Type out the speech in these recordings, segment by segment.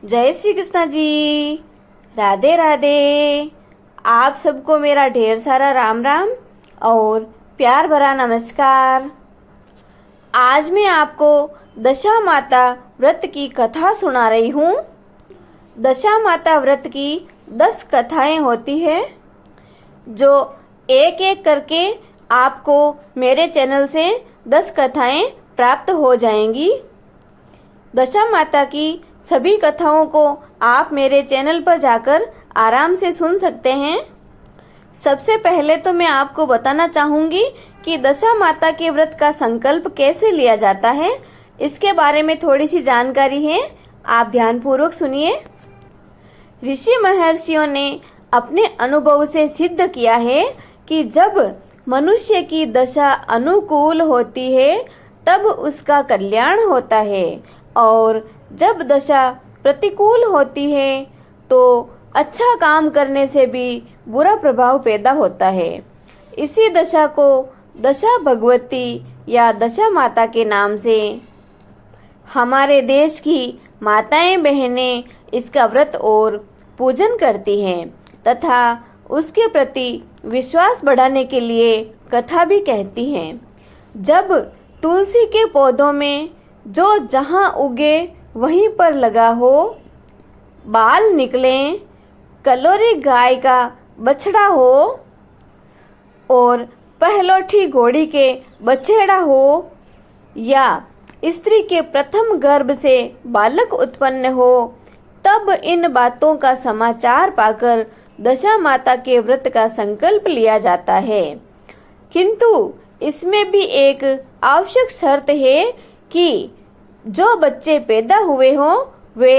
जय श्री कृष्णा जी। राधे राधे। आप सबको मेरा ढेर सारा राम राम और प्यार भरा नमस्कार। आज मैं आपको दशा माता व्रत की कथा सुना रही हूँ। दशा माता व्रत की 10 कथाएं होती हैं जो एक एक करके आपको मेरे चैनल से 10 कथाएं प्राप्त हो जाएंगी। दशा माता की सभी कथाओं को आप मेरे चैनल पर जाकर आराम से सुन सकते हैं। सबसे पहले तो मैं आपको बताना चाहूँगी कि दशा माता के व्रत का संकल्प कैसे लिया जाता है। इसके बारे में थोड़ी सी जानकारी है, आप ध्यानपूर्वक सुनिए। ऋषि महर्षियों ने अपने अनुभव से सिद्ध किया है कि जब मनुष्य की दशा अनुकूल होती है तब उसका कल्याण होता है और जब दशा प्रतिकूल होती है तो अच्छा काम करने से भी बुरा प्रभाव पैदा होता है। इसी दशा को दशा भगवती या दशा माता के नाम से हमारे देश की माताएं बहनें इसका व्रत और पूजन करती हैं तथा उसके प्रति विश्वास बढ़ाने के लिए कथा भी कहती हैं। जब तुलसी के पौधों में जो जहाँ उगे वहीं पर लगा हो, बाल निकलें, कलोरी गाय का बछड़ा हो और पहलोठी घोड़ी के बछेड़ा हो या स्त्री के प्रथम गर्भ से बालक उत्पन्न हो, तब इन बातों का समाचार पाकर दशा माता के व्रत का संकल्प लिया जाता है। किंतु इसमें भी एक आवश्यक शर्त है कि जो बच्चे पैदा हुए हों वे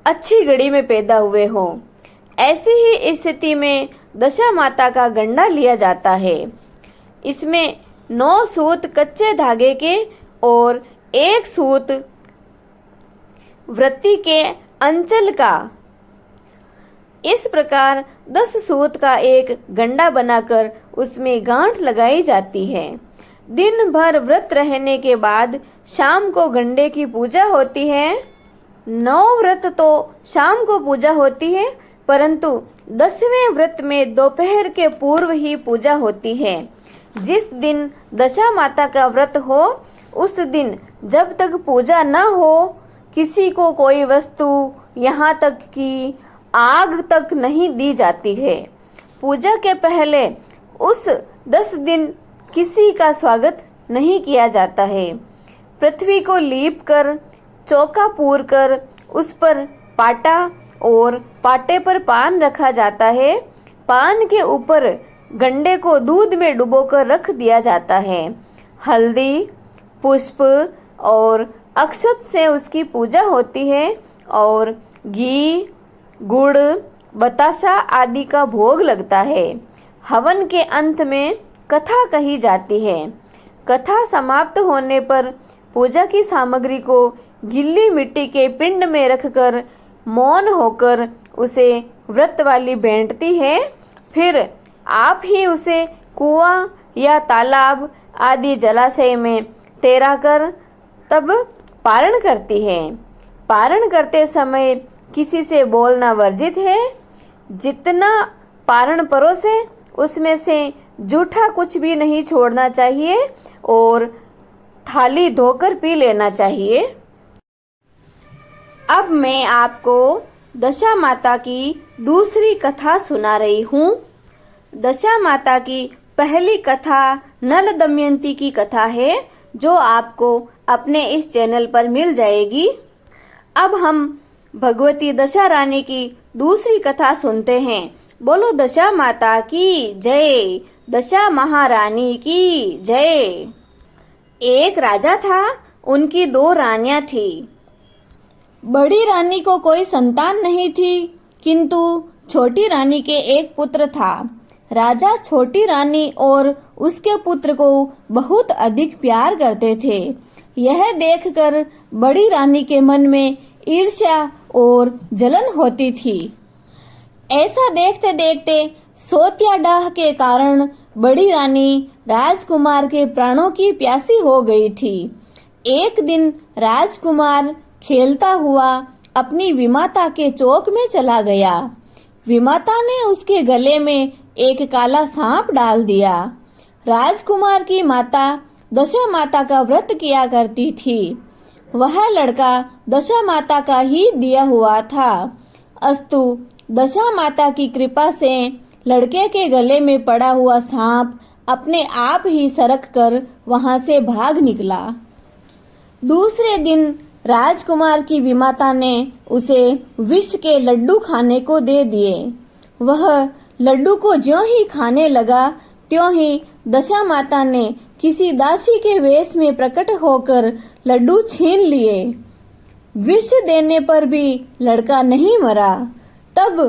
अच्छी घड़ी में पैदा हुए हों। ऐसी ही स्थिति में दशा माता का गंडा लिया जाता है। इसमें 9 सूत कच्चे धागे के और 1 सूत वृत्ति के अंचल का, इस प्रकार 10 सूत का एक गंडा बनाकर उसमें गांठ लगाई जाती है। दिन भर व्रत रहने के बाद शाम को गंडे की पूजा होती है। 9 व्रत तो शाम को पूजा होती है, परंतु 10वें व्रत में दोपहर के पूर्व ही पूजा होती है। जिस दिन दशा माता का व्रत हो उस दिन जब तक पूजा न हो किसी को कोई वस्तु, यहाँ तक कि आग तक नहीं दी जाती है। पूजा के पहले उस 10 दिन किसी का स्वागत नहीं किया जाता है। पृथ्वी को लीप कर, चौका पूर कर उस पर पाटा और पाटे पर पान रखा जाता है। पान के ऊपर गंडे को दूध में डुबोकर रख दिया जाता है। हल्दी, पुष्प और अक्षत से उसकी पूजा होती है और घी, गुड़, बताशा आदि का भोग लगता है। हवन के अंत में कथा कही जाती है। कथा समाप्त होने पर पूजा की सामग्री को गीली मिट्टी के पिंड में रखकर मौन होकर उसे व्रत वाली भेंटती है। फिर आप ही उसे कुआं या तालाब आदि जलाशय में तैरा कर तब पारण करती है। पारण करते समय किसी से बोलना वर्जित है। जितना पारण परोसे उसमें से जूठा कुछ भी नहीं छोड़ना चाहिए और थाली धोकर पी लेना चाहिए। अब मैं आपको दशा माता की दूसरी कथा सुना रही हूँ। दशा माता की पहली कथा नल दमयंती की कथा है जो आपको अपने इस चैनल पर मिल जाएगी। अब हम भगवती दशा रानी की दूसरी कथा सुनते हैं। बोलो दशा माता की जय, दशा महारानी की जय। एक राजा था, उनकी 2 रानियां थी। बड़ी रानी को कोई संतान नहीं थी, किंतु छोटी रानी के एक पुत्र था। राजा छोटी रानी और उसके पुत्र को बहुत अधिक प्यार करते थे। यह देखकर बड़ी रानी के मन में ईर्ष्या और जलन होती थी। ऐसा देखते देखते सोत्याडाह के कारण बड़ी रानी राजकुमार के प्राणों की प्यासी हो गई थी। एक दिन राजकुमार खेलता हुआ अपनी विमाता के चौक में चला गया। विमाता ने उसके गले में एक काला सांप डाल दिया। राजकुमार की माता दशा माता का व्रत किया करती थी। वह लड़का दशा माता का ही दिया हुआ था। अस्तु दशा माता की कृपा से लड़के के गले में पड़ा हुआ सांप अपने आप ही सरक कर वहां से भाग निकला। दूसरे दिन राजकुमार की विमाता ने उसे विष के लड्डू खाने को दे दिए। वह लड्डू को ज्यों ही खाने लगा त्यों ही दशा माता ने किसी दासी के वेश में प्रकट होकर लड्डू छीन लिए। विष देने पर भी लड़का नहीं मरा। तब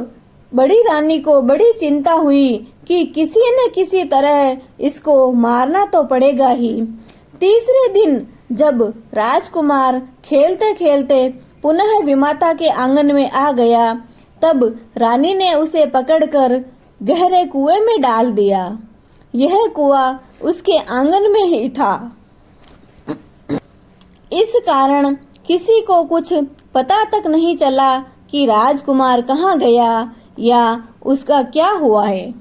बड़ी रानी को बड़ी चिंता हुई कि किसी न किसी तरह इसको मारना तो पड़ेगा ही। तीसरे दिन जब राजकुमार खेलते खेलते पुनः विमाता के आंगन में आ गया, तब रानी ने उसे पकड़कर गहरे कुएं में डाल दिया। यह कुआं उसके आंगन में ही था। इस कारण किसी को कुछ पता तक नहीं चला कि राजकुमार कहाँ गया या उसका क्या हुआ है।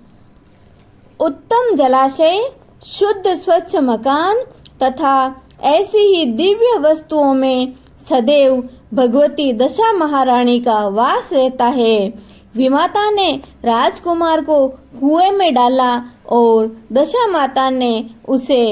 उत्तम जलाशय, शुद्ध स्वच्छ मकान तथा ऐसी ही दिव्य वस्तुओं में सदैव भगवती दशा महारानी का वास रहता है। विमाता ने राजकुमार को कुएं में डाला और दशा माता ने उसे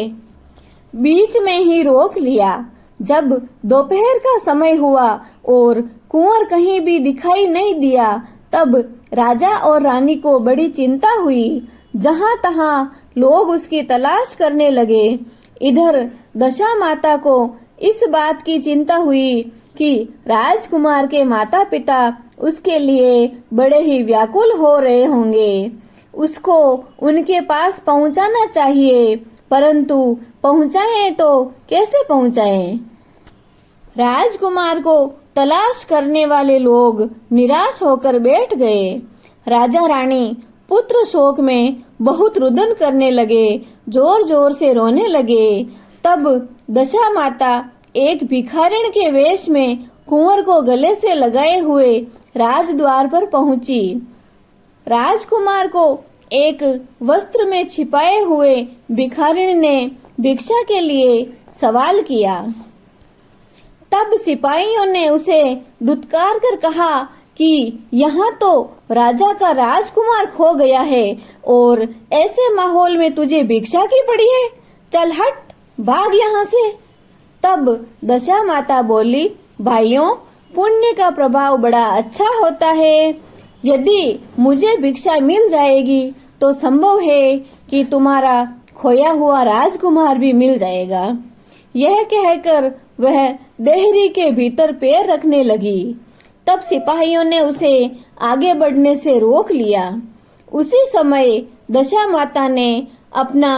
बीच में ही रोक लिया। जब दोपहर का समय हुआ और कुंवर कहीं भी दिखाई नहीं दिया, तब राजा और रानी को बड़ी चिंता हुई। जहां तहां लोग उसकी तलाश करने लगे। इधर दशा माता को इस बात की चिंता हुई कि राजकुमार के माता पिता उसके लिए बड़े ही व्याकुल हो रहे होंगे। उसको उनके पास पहुंचाना चाहिए, परंतु पहुंचाएं तो कैसे पहुंचाएं? राजकुमार को तलाश करने वाले लोग निराश होकर बैठ गए। राजा रानी पुत्र शोक में बहुत रुदन करने लगे, जोर जोर से रोने लगे। तब दशा माता एक भिखारिण के वेश में कुंवर को गले से लगाए हुए राजद्वार पर पहुंची। राजकुमार को एक वस्त्र में छिपाए हुए भिखारिण ने भिक्षा के लिए सवाल किया। तब सिपाहियों ने उसे दुत्कार कर कहा कि यहाँ तो राजा का राजकुमार खो गया है और ऐसे माहौल में तुझे भिक्षा की पड़ी है। चल हट, भाग यहाँ से। तब दशा माता बोली, भाइयों, पुण्य का प्रभाव बड़ा अच्छा होता है। यदि मुझे भिक्षा मिल जाएगी तो संभव है कि तुम्हारा खोया हुआ राजकुमार भी मिल जाएगा। यह कहकर वह देहरी के भीतर पैर रखने लगी। तब सिपाहियों ने उसे आगे बढ़ने से रोक लिया। उसी समय दशा माता ने अपना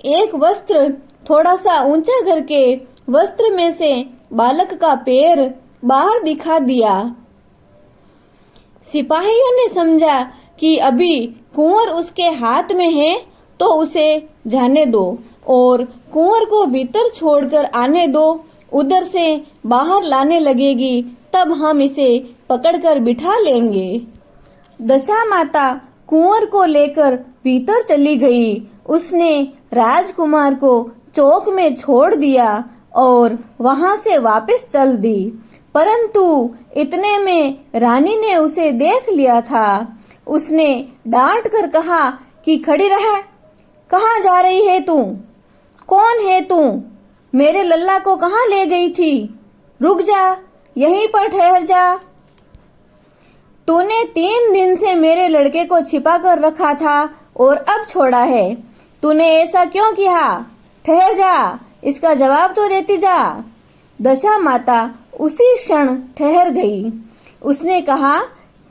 एक वस्त्र थोड़ा सा ऊंचा करके वस्त्र में से बालक का पैर बाहर दिखा दिया। सिपाहियों ने समझा कि अभी कुंवर उसके हाथ में है तो उसे जाने दो और कुंवर को भीतर छोड़कर आने दो। उधर से बाहर लाने लगेगी, तब हम इसे पकड़कर बिठा लेंगे। दशा माता कुंवर को लेकर भीतर चली गई। उसने राजकुमार को चौक में छोड़ दिया और वहां से वापस चल दी। परंतु इतने में रानी ने उसे देख लिया था। उसने डांट कर कहा कि खड़ी रह, कहाँ जा रही है तू? कौन है तू? मेरे लल्ला को कहाँ ले गई थी? रुक जा, यहीं पर ठहर जा। तूने 3 दिन से मेरे लड़के को छिपा कर रखा था और अब छोड़ा है। तूने ऐसा क्यों किया? ठहर जा, इसका जवाब तो देती जा। दशा माता उसी क्षण ठहर गई। उसने कहा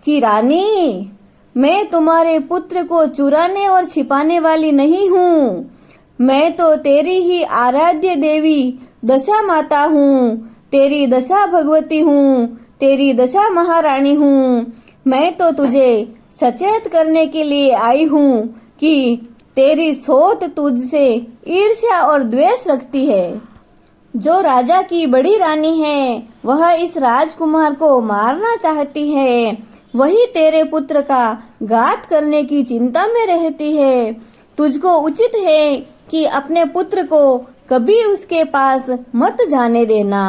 कि रानी, मैं तुम्हारे पुत्र को चुराने और छिपाने वाली नहीं हूँ। मैं तो तेरी ही आराध्य देवी दशा माता हूँ, तेरी दशा भगवती हूँ, तेरी दशा महारानी हूँ। मैं तो तुझे सचेत करने के लिए आई हूँ कि तेरी सोत तुझसे ईर्ष्या और द्वेष रखती है। जो राजा की बड़ी रानी है वह इस राजकुमार को मारना चाहती है, वही तेरे पुत्र का घात करने की चिंता में रहती है। तुझको उचित है कि अपने पुत्र को कभी उसके पास मत जाने देना।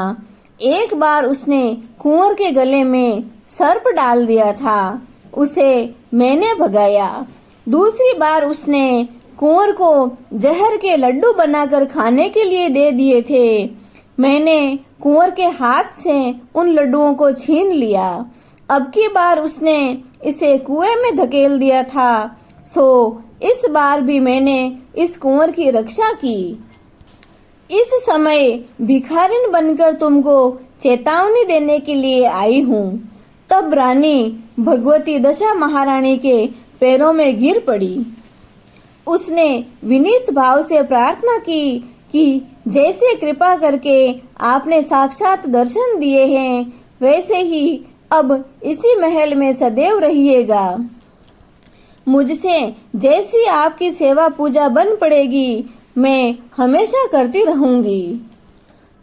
एक बार उसने कुंवर के गले में सर्प डाल दिया था, उसे मैंने भगाया। दूसरी बार उसने कुंवर को जहर के लड्डू बनाकर खाने के लिए दे दिए थे। मैंने कुंवर के हाथ से उन लड्डुओं को छीन लिया। अब की बार उसने इसे कुएं में धकेल दिया था, सो इस बार भी मैंने इस कुंवर की रक्षा की। इस समय भिखारिन बनकर तुमको चेतावनी देने के लिए आई हूँ। तब रानी भगवती दशा महारानी के पैरों में गिर पड़ी। उसने विनीत भाव से प्रार्थना की कि जैसे कृपा करके आपने साक्षात दर्शन दिए हैं, वैसे ही अब इसी महल में सदैव रहिएगा। मुझसे जैसी आपकी सेवा पूजा बन पड़ेगी, मैं हमेशा करती रहूंगी।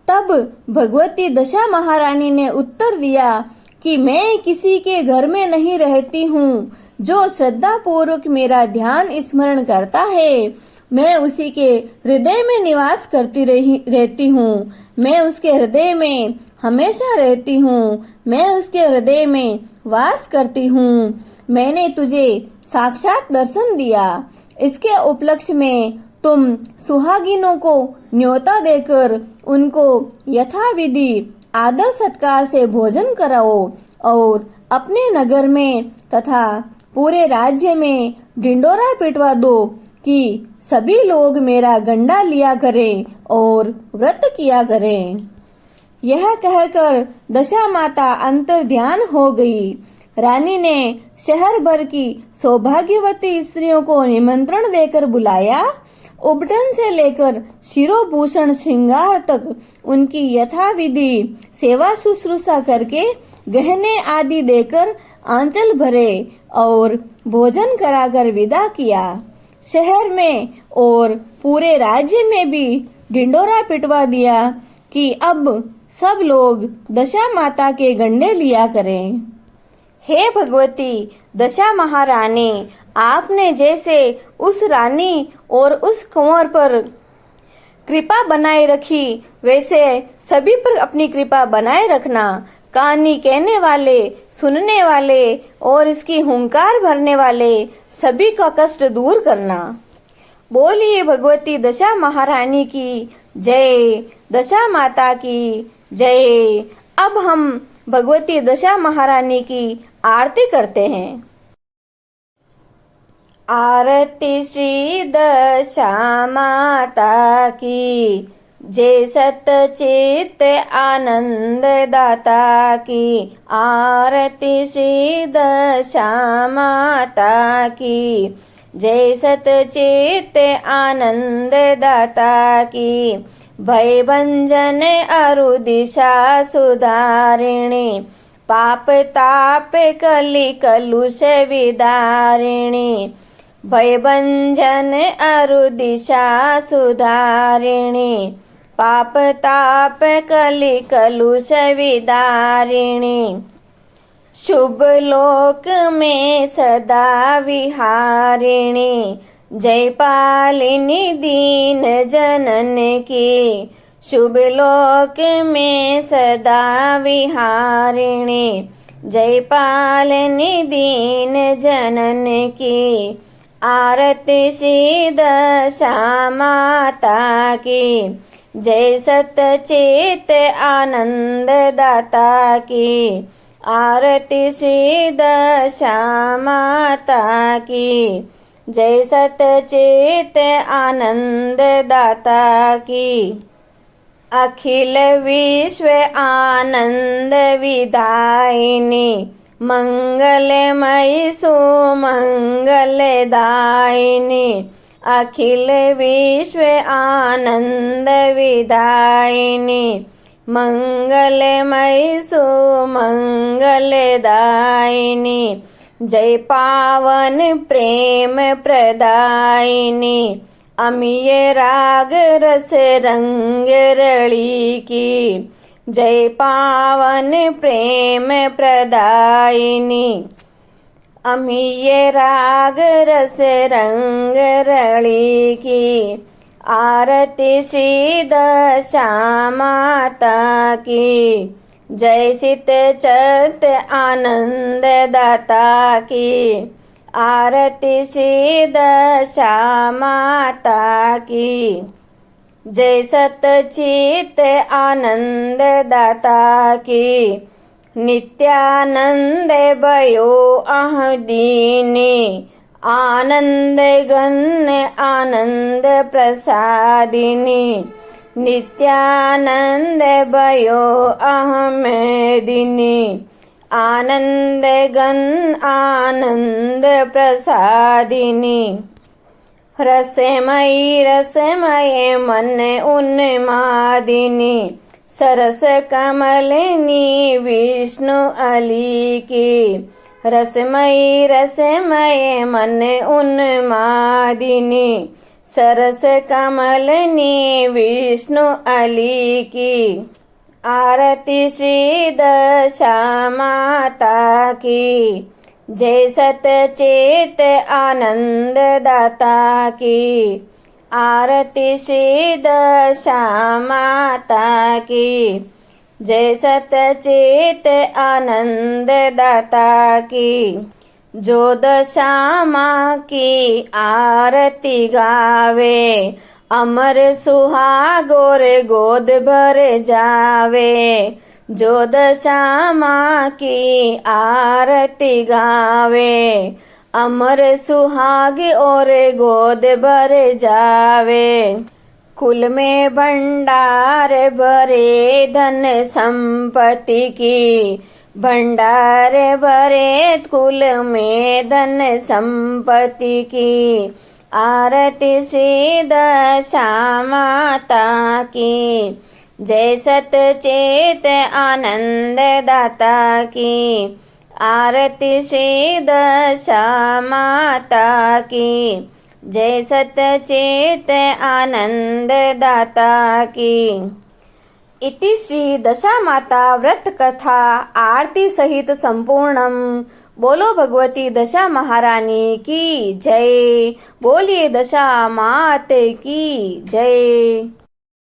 तब भगवती दशा महारानी ने उत्तर दिया कि मैं किसी के घर में नहीं रहती हूँ। जो श्रद्धा पूर्वक मेरा ध्यान स्मरण करता है, मैं उसी के हृदय में निवास करती रहती हूँ। मैं उसके हृदय में हमेशा रहती हूँ। मैं उसके हृदय में वास करती हूँ। मैंने तुझे साक्षात दर्शन दिया। इसके उपलक्ष्य में तुम सुहागिनों को न्योता देकर उनको यथाविधि आदर सत्कार से भोजन कराओ और अपने नगर में तथा पूरे राज्य में ढिंडोरा पिटवा दो कि सभी लोग मेरा गंडा लिया करें और व्रत किया करें। यह कहकर दशा माता अंतर ध्यान हो गई। रानी ने शहर भर की सौभाग्यवती स्त्रियों को निमंत्रण देकर बुलाया। उबटन से लेकर शिरोभूषण श्रृंगार तक उनकी यथाविधि सेवा शुश्रूषा करके गहने आदि देकर आंचल भरे और भोजन कराकर विदा किया। शहर में और पूरे राज्य में भी ढिंडोरा पिटवा दिया कि अब सब लोग दशा माता के गंडे लिया करें। हे भगवती दशा महारानी, आपने जैसे उस रानी और उस कुंवर पर कृपा बनाए रखी, वैसे सभी पर अपनी कृपा बनाए रखना। कहानी कहने वाले, सुनने वाले और इसकी हुंकार भरने वाले सभी का कष्ट दूर करना। बोलिए भगवती दशा महारानी की जय, दशा माता की जय। अब हम भगवती दशा महारानी की आरती करते हैं। आरती श्री दशा माता की जय, सतचित आनंद दाता की। आरती श्री दशा माता की जय, सतचित आनंद दाता की। भय भंजन अरु दिशा सुधारिणी, पाप ताप कलि कलुष विदारिणी। भय भंजन अरु दिशा सुधारिणी, पाप ताप कलि कलुष विदारिणी। शुभ लोक में सदा विहारिणी, जय पालिनी दीन जनन की। शुभ लोक में सदा विहारिणी, जय पालिनी दीन जनन की। आरती श्री दशा माता की जय, सतचित आनंद दाता की। आरती श्री दशा माता की जय, सतचित आनंद दाता की। अखिल विश्व आनंद विदायिनी, मंगलमयी सुमंगल दायिनी। अखिल विश्व आनंद विदायिनी, मंगलमयी सुमंगल दायिनी। जय पावन प्रेम प्रदायिनी, अमी ये राग रस रंग रली की, जय पावन प्रेम प्रदायिनी। अमी ये राग रस रंग रली की, आरती श्री दशा माता की, जय सित चत आनंद दाता की, आरती श्री दशा माता की, जय सतचित आनंद दाता की, नित्यानंद भयो अह दीनी, आनंद गण आनंद प्रसादिनी, नित्यानंद भयो अहमेदिनी, आनंद गण आनंद प्रसादिनी। रसमयी रसमय मन उन्मादिनी, सरस कमलिनी विष्णु अली की, रसमयी रसमय मन उन्मादिनी, सरस कमलिनी विष्णु अली की, आरती श्री दशा माता की, जय सतचेत आनंद दाता की, आरती श्री दशा माता की, जय सतचेत आनंद दाता की। जो दशा माँ की आरती गावे, अमर सुहागोर गोद भर जावे। जो दशा माँ की आरती गावे, अमर सुहाग और गोद भर जावे। कुल में भंडार भरे धन संपत्ति की, भंडार भरे कुल में धन संपत्ति की, आरती श्री दशा माता की, जय सतचेत आनंद दाता की, आरती श्री दशा माता की, जय सतचेत आनंद दाता की। इति श्री दशा माता व्रत कथा आरती सहित संपूर्णम। बोलो भगवती दशा महारानी की जय। बोलिए दशा माते की जय।